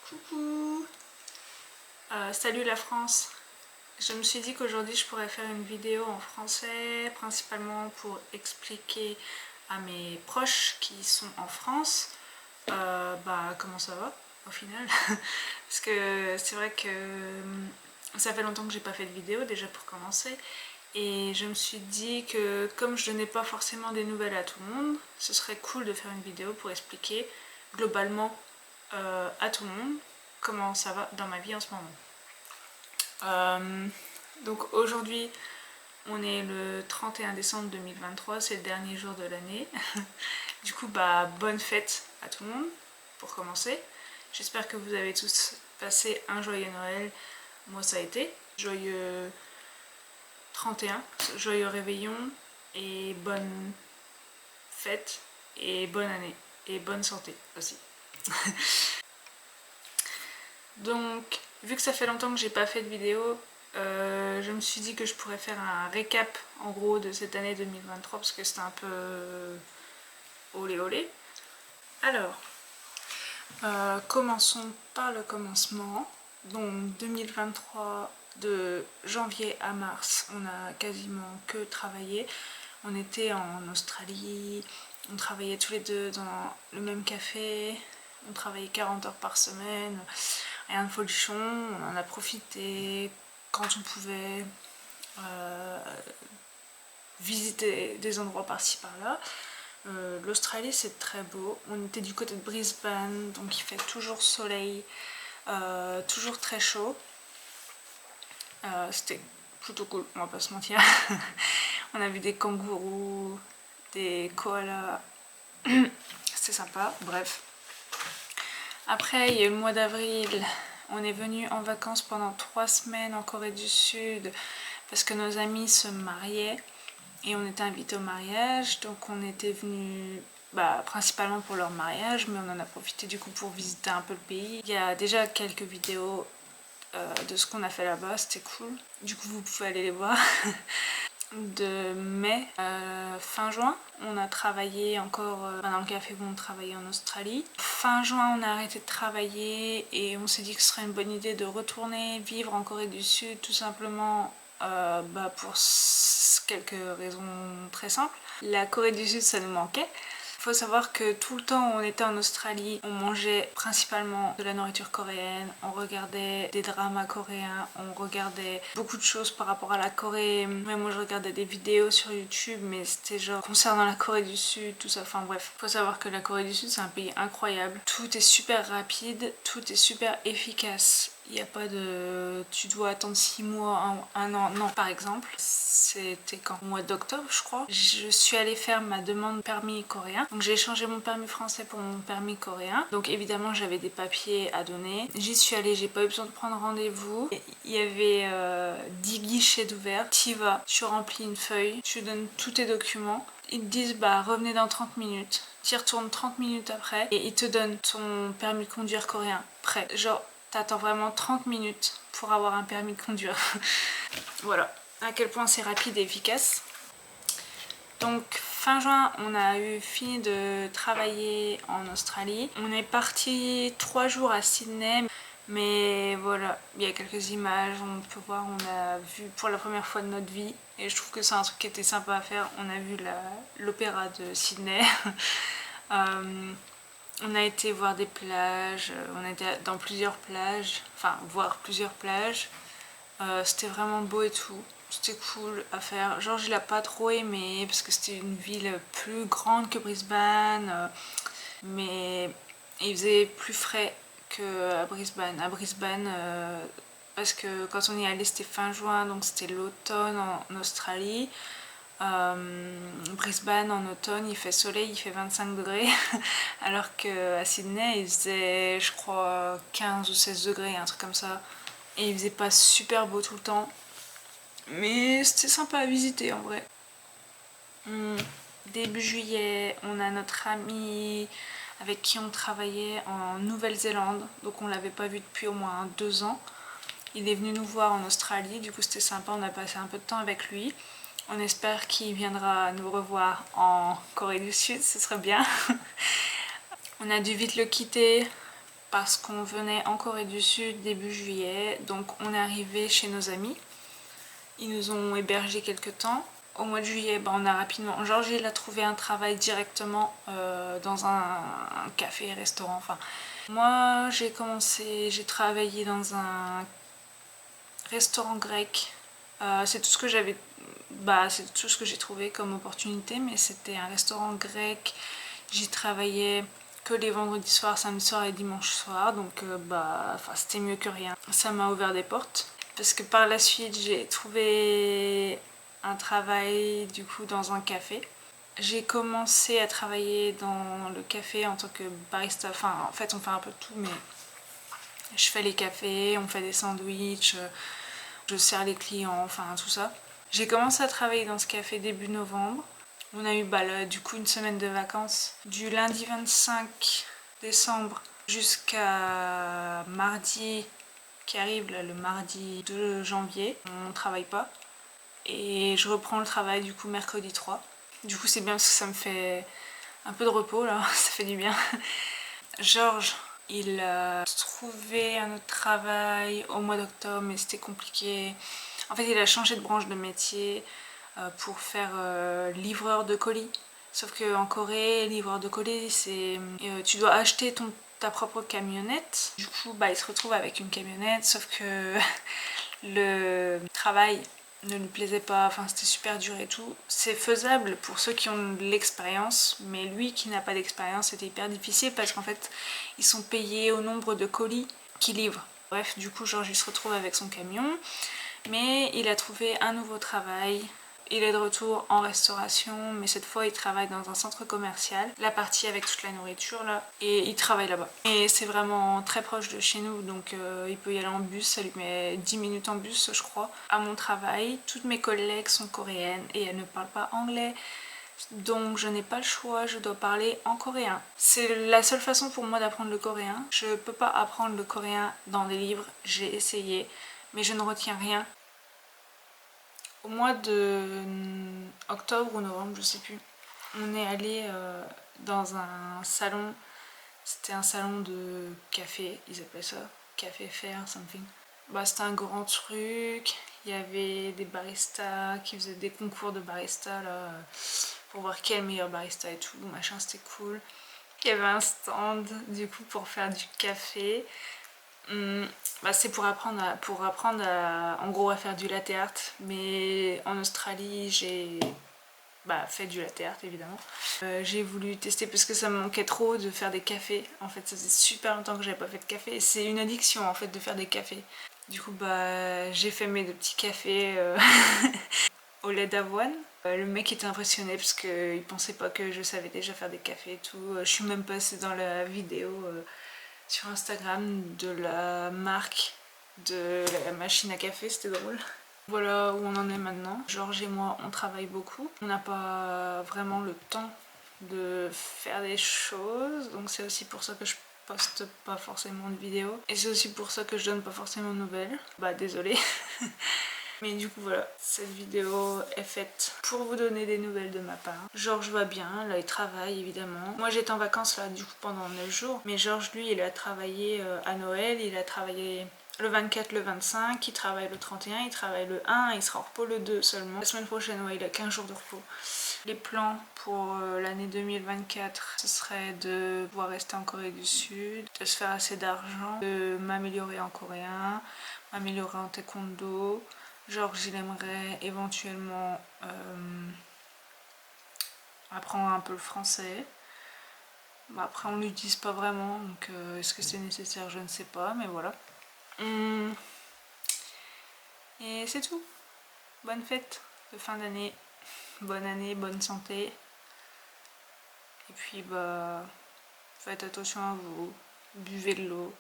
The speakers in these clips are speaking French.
Coucou, salut la France. Je me suis dit qu'aujourd'hui je pourrais faire une vidéo en français, principalement pour expliquer à mes proches qui sont en France comment ça va au final. Parce que c'est vrai que ça fait longtemps que j'ai pas fait de vidéo déjà pour commencer. Et je me suis dit que comme je donnais pas forcément des nouvelles à tout le monde, ce serait cool de faire une vidéo pour expliquer globalement à tout le monde comment ça va dans ma vie en ce moment. Donc aujourd'hui on est le 31 décembre 2023, c'est le dernier jour de l'année. Du coup bonne fête à tout le monde pour commencer. J'espère que vous avez tous passé un joyeux Noël. Moi ça a été. Joyeux 31, joyeux réveillon et bonne fête et bonne année et bonne santé aussi. Donc vu que ça fait longtemps que j'ai pas fait de vidéo, je me suis dit que je pourrais faire un récap en gros de cette année 2023 parce que c'était un peu olé olé. Alors, commençons par le commencement. Donc 2023, de janvier à mars, on a quasiment que travaillé. On était en Australie, on travaillait tous les deux dans le même café, on travaillait 40 heures par semaine, rien de folichon, on en a profité quand on pouvait visiter des endroits par-ci par-là. L'Australie c'est très beau, on était du côté de Brisbane, donc il fait toujours soleil, toujours très chaud. C'était plutôt cool, on va pas se mentir. On a vu des kangourous, des koalas, c'était sympa, bref. Après il y a eu le mois d'avril, on est venu en vacances pendant 3 semaines en Corée du Sud parce que nos amis se mariaient et on était invités au mariage, donc on était venus principalement pour leur mariage, mais on en a profité du coup pour visiter un peu le pays. Il y a déjà quelques vidéos de ce qu'on a fait là-bas, c'était cool. Du coup vous pouvez aller les voir. De mai fin juin, on a travaillé encore dans le café où on travaillait en Australie. Fin juin, on a arrêté de travailler et on s'est dit que ce serait une bonne idée de retourner vivre en Corée du Sud, tout simplement pour quelques raisons très simples. La Corée du Sud, ça nous manquait. Il faut savoir que tout le temps où on était en Australie, on mangeait principalement de la nourriture coréenne, on regardait des dramas coréens, on regardait beaucoup de choses par rapport à la Corée. Même moi je regardais des vidéos sur YouTube, mais c'était genre concernant la Corée du Sud, tout ça, enfin bref. Il faut savoir que la Corée du Sud c'est un pays incroyable. Tout est super rapide, tout est super efficace. Il n'y a pas de... tu dois attendre 6 mois, un an, non par exemple. C'était quand? Au mois d'octobre je crois. Je suis allée faire ma demande de permis coréen. Donc j'ai échangé mon permis français pour mon permis coréen. Donc évidemment j'avais des papiers à donner. J'y suis allée, j'ai pas eu besoin de prendre rendez-vous. Il y avait 10 guichets d'ouvert. Tu y vas, tu remplis une feuille, tu donnes tous tes documents. Ils te disent revenez dans 30 minutes. Tu y retournes 30 minutes après et ils te donnent ton permis de conduire coréen prêt. Genre t'attends vraiment 30 minutes pour avoir un permis de conduire. Voilà à quel point c'est rapide et efficace. Donc fin juin, on a fini de travailler en Australie. On est parti 3 jours à Sydney. Mais voilà, il y a quelques images, on peut voir, on a vu pour la première fois de notre vie. Et je trouve que c'est un truc qui était sympa à faire. On a vu l'opéra de Sydney. On a été voir des plages, on a été dans plusieurs plages, enfin voir plusieurs plages. C'était vraiment beau et tout. C'était cool à faire. Genre je l'ai pas trop aimé parce que c'était une ville plus grande que Brisbane, mais il faisait plus frais qu'à Brisbane. À Brisbane, parce que quand on y allait c'était fin juin, donc c'était l'automne en Australie. Brisbane en automne il fait soleil, il fait 25 degrés alors qu'à Sydney il faisait je crois 15 ou 16 degrés, un truc comme ça. Et il faisait pas super beau tout le temps. Mais c'était sympa à visiter en vrai. Début juillet, on a notre ami avec qui on travaillait en Nouvelle-Zélande. Donc on l'avait pas vu depuis au moins 2 ans. Il est venu nous voir en Australie, du coup c'était sympa, on a passé un peu de temps avec lui. On espère qu'il viendra nous revoir en Corée du Sud, ce serait bien. On a dû vite le quitter parce qu'on venait en Corée du Sud début juillet, donc on est arrivé chez nos amis. Ils nous ont hébergés quelques temps. Au mois de juillet, on a rapidement... Georges, il a trouvé un travail directement dans un café-restaurant. Enfin, moi, j'ai travaillé dans un restaurant grec. C'est tout ce que j'avais... c'est tout ce que j'ai trouvé comme opportunité, mais c'était un restaurant grec. J'y travaillais que les vendredis soirs, samedi soir et dimanche soir, donc c'était mieux que rien. Ça m'a ouvert des portes, parce que par la suite j'ai trouvé un travail du coup dans un café. J'ai commencé à travailler dans le café en tant que barista, enfin en fait on fait un peu de tout, mais je fais les cafés, on fait des sandwichs, je sers les clients, enfin tout ça. J'ai commencé à travailler dans ce café début novembre. On a eu du coup une semaine de vacances du lundi 25 décembre jusqu'à mardi qui arrive, là, le mardi 2 janvier. On ne travaille pas. Et je reprends le travail du coup mercredi 3. Du coup c'est bien parce que ça me fait un peu de repos là, ça fait du bien. Georges, il a trouvé un autre travail au mois d'octobre mais c'était compliqué. En fait il a changé de branche de métier pour faire livreur de colis. Sauf qu'en Corée, livreur de colis, c'est tu dois acheter ta propre camionnette. Du coup, il se retrouve avec une camionnette, sauf que le travail ne lui plaisait pas, enfin c'était super dur et tout. C'est faisable pour ceux qui ont de l'expérience, mais lui qui n'a pas d'expérience, c'était hyper difficile parce qu'en fait, ils sont payés au nombre de colis qu'ils livrent. Bref, du coup, Georges il se retrouve avec son camion, mais il a trouvé un nouveau travail. Il est de retour en restauration, mais cette fois il travaille dans un centre commercial, la partie avec toute la nourriture là, et il travaille là-bas. Et c'est vraiment très proche de chez nous, donc il peut y aller en bus, ça lui met 10 minutes en bus je crois. À mon travail, toutes mes collègues sont coréennes et elles ne parlent pas anglais, donc je n'ai pas le choix, je dois parler en coréen. C'est la seule façon pour moi d'apprendre le coréen. Je peux pas apprendre le coréen dans des livres, j'ai essayé, mais je ne retiens rien. Au mois de octobre ou novembre, je sais plus, on est allé dans un salon, c'était un salon de café, ils appelaient ça, café fair, something. C'était un grand truc, il y avait des baristas qui faisaient des concours de baristas là, pour voir quel meilleur barista et tout, machin, c'était cool. Il y avait un stand du coup pour faire du café. C'est pour apprendre en gros à faire du latte art, mais en Australie j'ai fait du latte art évidemment. J'ai voulu tester parce que ça me manquait trop de faire des cafés. En fait ça faisait super longtemps que j'avais pas fait de café et c'est une addiction en fait de faire des cafés. Du coup j'ai fait mes deux petits cafés au lait d'avoine. Le mec était impressionné parce qu'il pensait pas que je savais déjà faire des cafés et tout. Je suis même passée dans la vidéo sur Instagram de la marque de la machine à café, c'était drôle. Voilà où on en est maintenant. Georges et moi, on travaille beaucoup. On n'a pas vraiment le temps de faire des choses, donc c'est aussi pour ça que je poste pas forcément de vidéos. Et c'est aussi pour ça que je donne pas forcément de nouvelles. Désolée. Mais du coup voilà, cette vidéo est faite pour vous donner des nouvelles de ma part. Georges va bien, là il travaille évidemment. Moi j'étais en vacances là du coup pendant 9 jours. Mais Georges lui il a travaillé à Noël, il a travaillé le 24, le 25, il travaille le 31, il travaille le 1, il sera en repos le 2 seulement. La semaine prochaine ouais, il a 15 jours de repos. Les plans pour l'année 2024, ce serait de pouvoir rester en Corée du Sud, de se faire assez d'argent, de m'améliorer en coréen, m'améliorer en taekwondo. Georges il aimerait éventuellement apprendre un peu le français. Après on l'utilise pas vraiment, donc est-ce que c'est nécessaire, je ne sais pas, mais voilà. Et c'est tout. Bonne fête de fin d'année, bonne année, bonne santé. Et puis faites attention à vous, buvez de l'eau.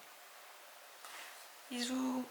Bisous.